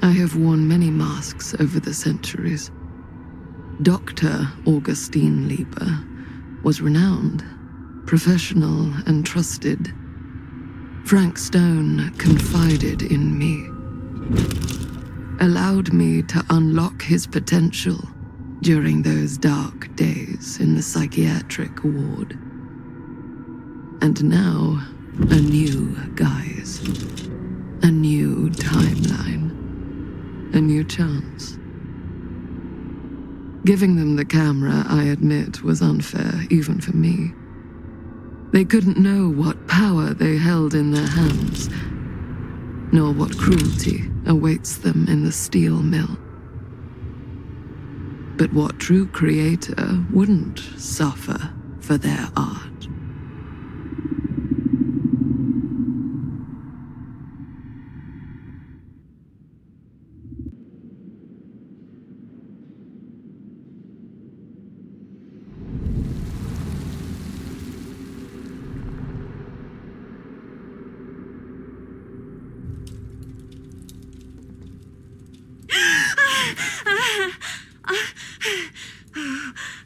I have worn many masks over the centuries. Dr. Augustine Lieber was renowned, professional, and trusted. Frank Stone confided in me, allowed me to unlock his potential during those dark days in the psychiatric ward. And now, a new guise, a new timeline, a new chance. Giving them the camera, I admit, was unfair, even for me. They couldn't know what power they held in their hands, nor what cruelty awaits them in the steel mill. But what true creator wouldn't suffer for their art?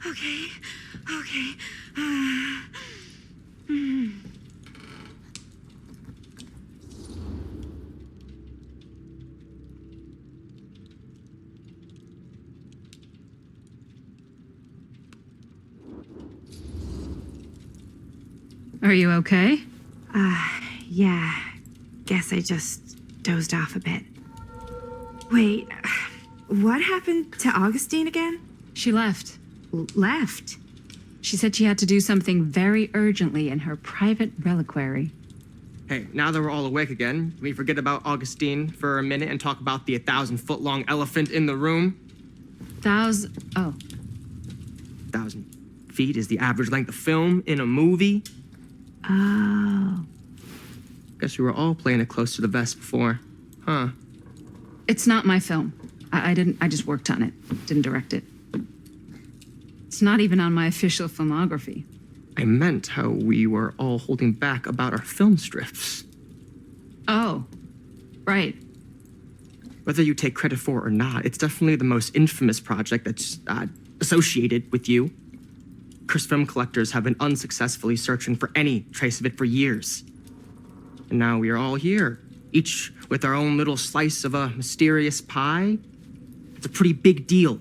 Okay. Are you okay? Yeah. Guess I just dozed off a bit. Wait, what happened to Augustine again? She left. Left? She said she had to do something very urgently in her private reliquary. Hey, now that we're all awake again, can we forget about Augustine for a minute and talk about the 1,000-foot-long elephant in the room? 1,000 feet is the average length of film in a movie. Oh. Guess we were all playing it close to the vest before, huh? It's not my film. I just worked on it. Didn't direct it. It's not even on my official filmography. I meant how we were all holding back about our film strips. Oh, right. Whether you take credit for it or not, it's definitely the most infamous project that's associated with you. Cursed film collectors have been unsuccessfully searching for any trace of it for years. And now we are all here, each with our own little slice of a mysterious pie. It's a pretty big deal.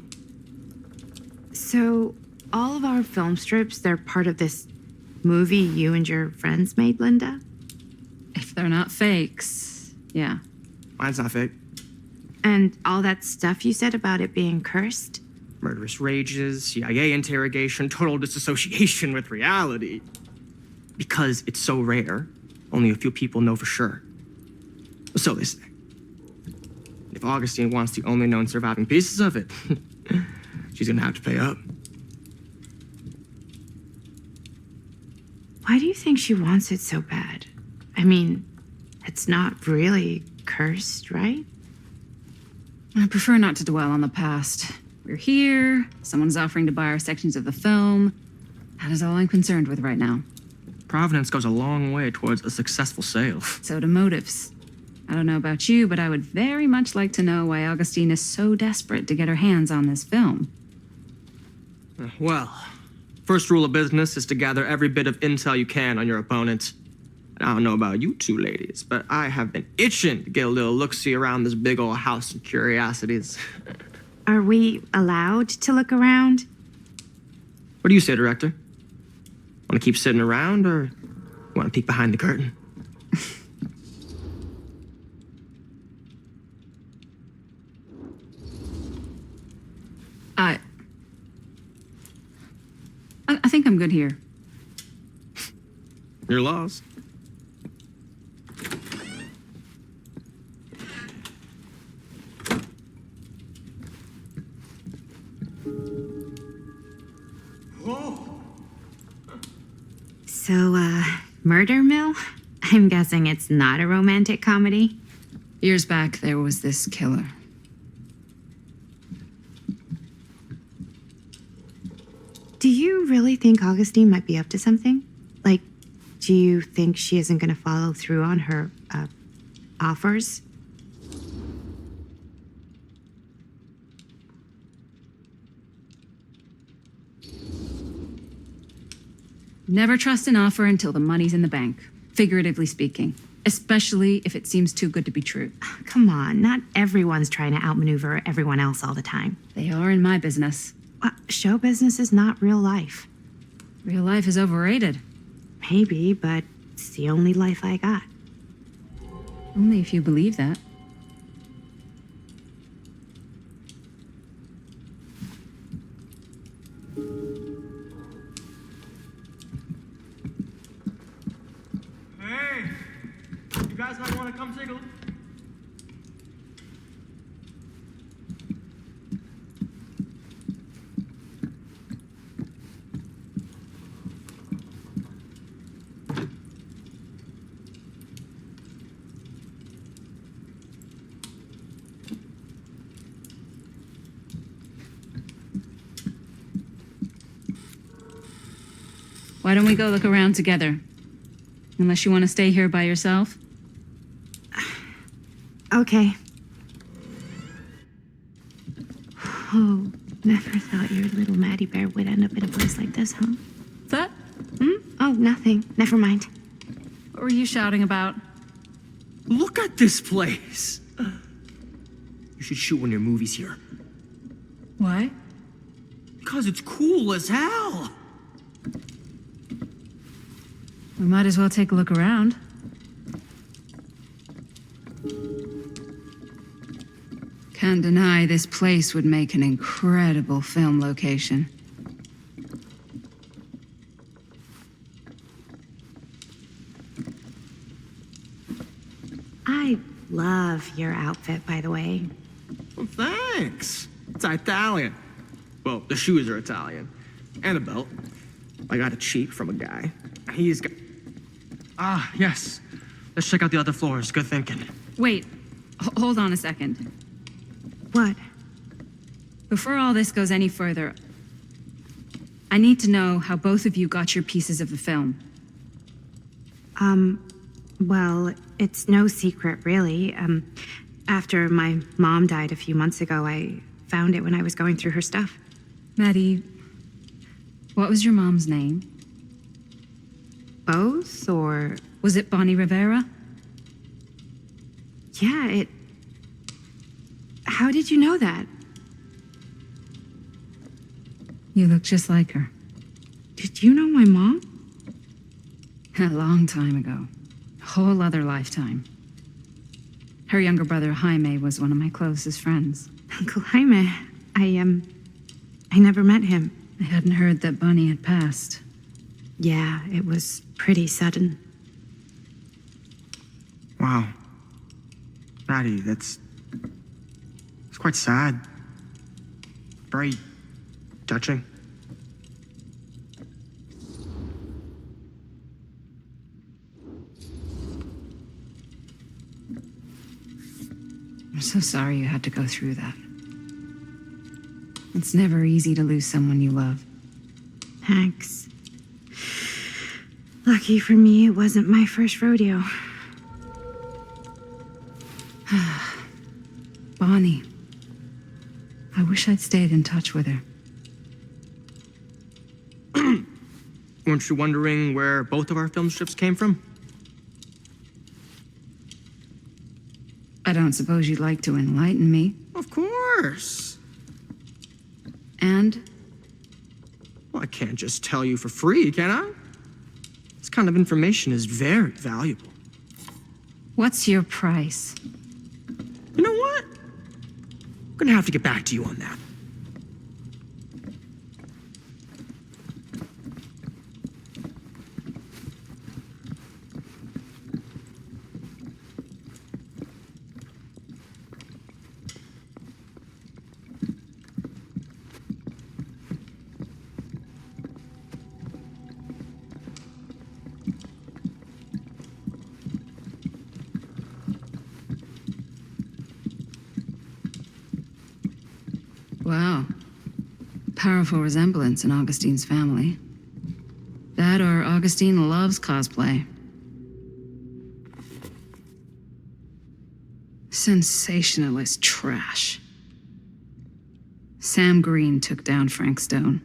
So, all of our film strips, they're part of this movie you and your friends made, Linda? If they're not fakes, yeah. Mine's not fake. And all that stuff you said about it being cursed? Murderous rages, CIA interrogation, total disassociation with reality. Because it's so rare, only a few people know for sure. So they say. If Augustine wants the only known surviving pieces of it, she's gonna have to pay up. Why do you think she wants it so bad? I mean, it's not really cursed, right? I prefer not to dwell on the past. We're here, someone's offering to buy our sections of the film. That is all I'm concerned with right now. Providence goes a long way towards a successful sale. So do motives. I don't know about you, but I would very much like to know why Augustine is so desperate to get her hands on this film. Well, first rule of business is to gather every bit of intel you can on your opponent. And I don't know about you two ladies, but I have been itching to get a little look-see around this big old house of curiosities. Are we allowed to look around? What do you say, director? Want to keep sitting around, or want to peek behind the curtain? I think I'm good here. You're lost. So, Murder Mill? I'm guessing it's not a romantic comedy? Years back, there was this killer. Do you really think Augustine might be up to something? Like, do you think she isn't going to follow through on her, offers? Never trust an offer until the money's in the bank, figuratively speaking. Especially if it seems too good to be true. Come on, not everyone's trying to outmaneuver everyone else all the time. They are in my business. Show business is not real life. Real life is overrated. Maybe, but it's the only life I got. Only if you believe that. Hey, you guys might want to come take a look. Why don't we go look around together? Unless you want to stay here by yourself? Okay. Oh, never thought your little Maddie Bear would end up in a place like this, huh? That? Oh, nothing. Never mind. What were you shouting about? Look at this place. You should shoot one of your movies here. Why? Because it's cool as hell. We might as well take a look around. Can't deny this place would make an incredible film location. I love your outfit, by the way. Well, thanks. It's Italian. Well, the shoes are Italian. And a belt. I got it cheap from a guy. He's got... Ah, yes. Let's check out the other floors. Good thinking. Wait, hold on a second. What? Before all this goes any further, I need to know how both of you got your pieces of the film. Well, it's no secret, really. After my mom died a few months ago, I found it when I was going through her stuff. Maddie, what was your mom's name? Both, or... Was it Bonnie Rivera? Yeah, How did you know that? You look just like her. Did you know my mom? A long time ago. A whole other lifetime. Her younger brother, Jaime, was one of my closest friends. Uncle Jaime. I never met him. I hadn't heard that Bonnie had passed. Yeah, it was pretty sudden. Wow. Maddie, it's quite sad. Very touching. I'm so sorry you had to go through that. It's never easy to lose someone you love. Thanks. Lucky for me, it wasn't my first rodeo. Bonnie. I wish I'd stayed in touch with her. Weren't you wondering where both of our film strips came from? I don't suppose you'd like to enlighten me. Of course. And? Well, I can't just tell you for free, can I? This kind of information is very valuable. What's your price? You know what? I'm gonna have to get back to you on that. Wow. Powerful resemblance in Augustine's family. That or Augustine loves cosplay. Sensationalist trash. Sam Green took down Frank Stone.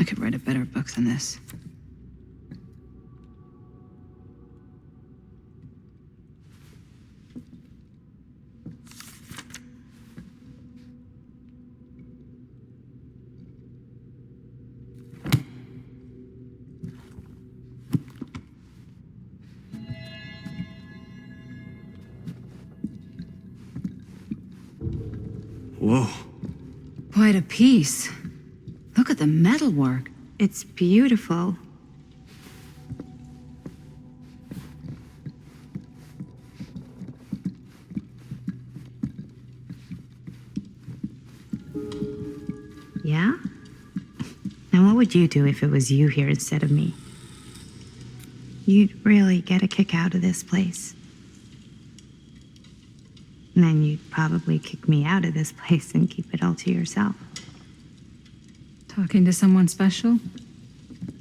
I could write a better book than this. Whoa. Quite a piece. Look at the metalwork. It's beautiful. Yeah? Now, what would you do if it was you here instead of me? You'd really get a kick out of this place. And then you'd probably kick me out of this place and keep it all to yourself. Talking to someone special?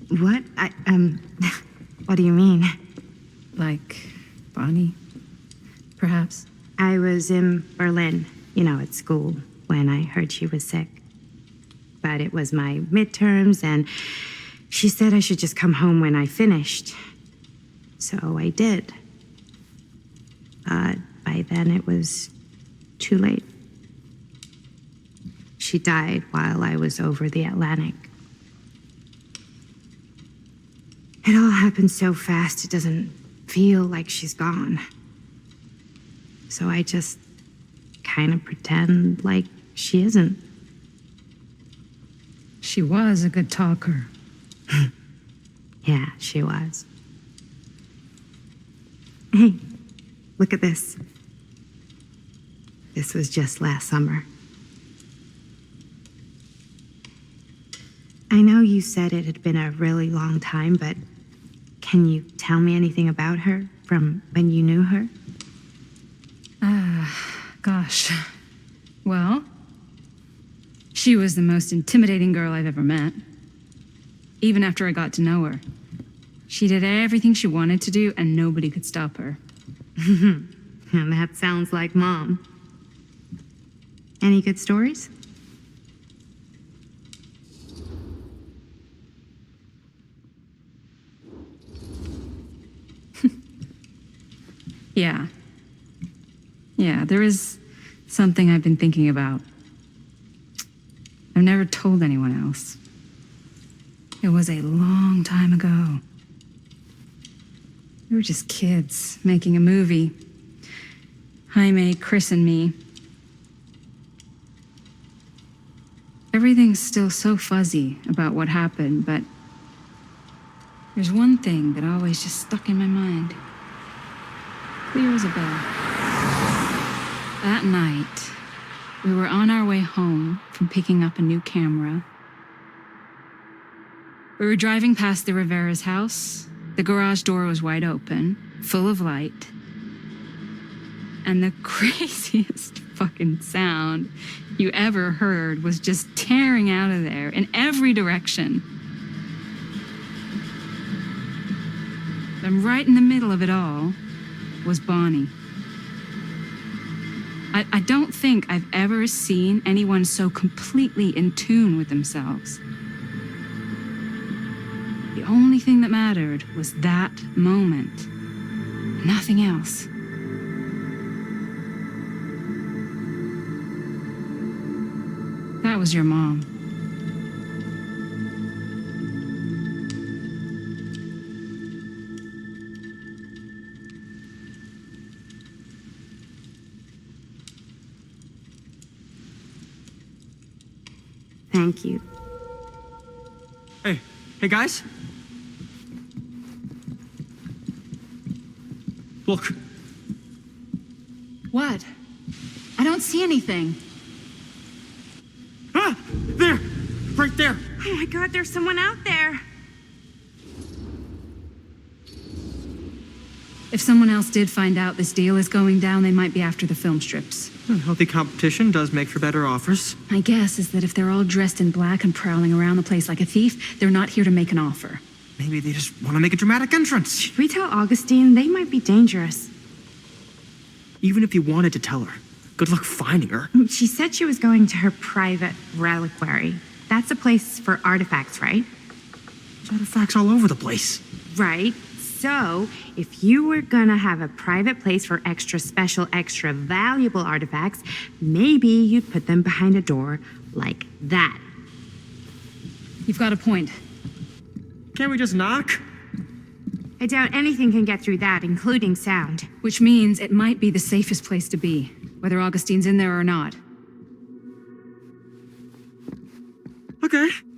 What? What do you mean? Like Bonnie, perhaps? I was in Berlin, at school, when I heard she was sick. But it was my midterms, and she said I should just come home when I finished. So I did. By then it was too late. She died while I was over the Atlantic. It all happened so fast, it doesn't feel like she's gone. So I just kind of pretend like she isn't. She was a good talker. Yeah, she was. Hey, look at this. This was just last summer. I know you said it had been a really long time, but can you tell me anything about her from when you knew her? Gosh. Well, she was the most intimidating girl I've ever met. Even after I got to know her. She did everything she wanted to do, and nobody could stop her. And that sounds like Mom. Any good stories? Yeah. Yeah, there is something I've been thinking about. I've never told anyone else. It was a long time ago. We were just kids making a movie. Jaime, Chris, and me. Everything's still so fuzzy about what happened, but there's one thing that always just stuck in my mind. Clear as a bell. That night, we were on our way home from picking up a new camera. We were driving past the Rivera's house. The garage door was wide open, full of light. And the craziest fucking sound you ever heard was just tearing out of there in every direction. And right in the middle of it all was Bonnie. I don't think I've ever seen anyone so completely in tune with themselves. The only thing that mattered was that moment. Nothing else. That was your mom. Thank you. Hey guys. Look. What? I don't see anything. Ah! There! Right there! Oh my God, there's someone out there. If someone else did find out this deal is going down, they might be after the film strips. Healthy competition does make for better offers. My guess is that if they're all dressed in black and prowling around the place like a thief, they're not here to make an offer. Maybe they just want to make a dramatic entrance. Should we tell Augustine? They might be dangerous. Even if you wanted to tell her, good luck finding her. She said she was going to her private reliquary. That's a place for artifacts, right? There's artifacts all over the place. Right. So, if you were gonna have a private place for extra special, extra valuable artifacts, maybe you'd put them behind a door like that. You've got a point. Can't we just knock? I doubt anything can get through that, including sound. Which means it might be the safest place to be, whether Augustine's in there or not. Okay.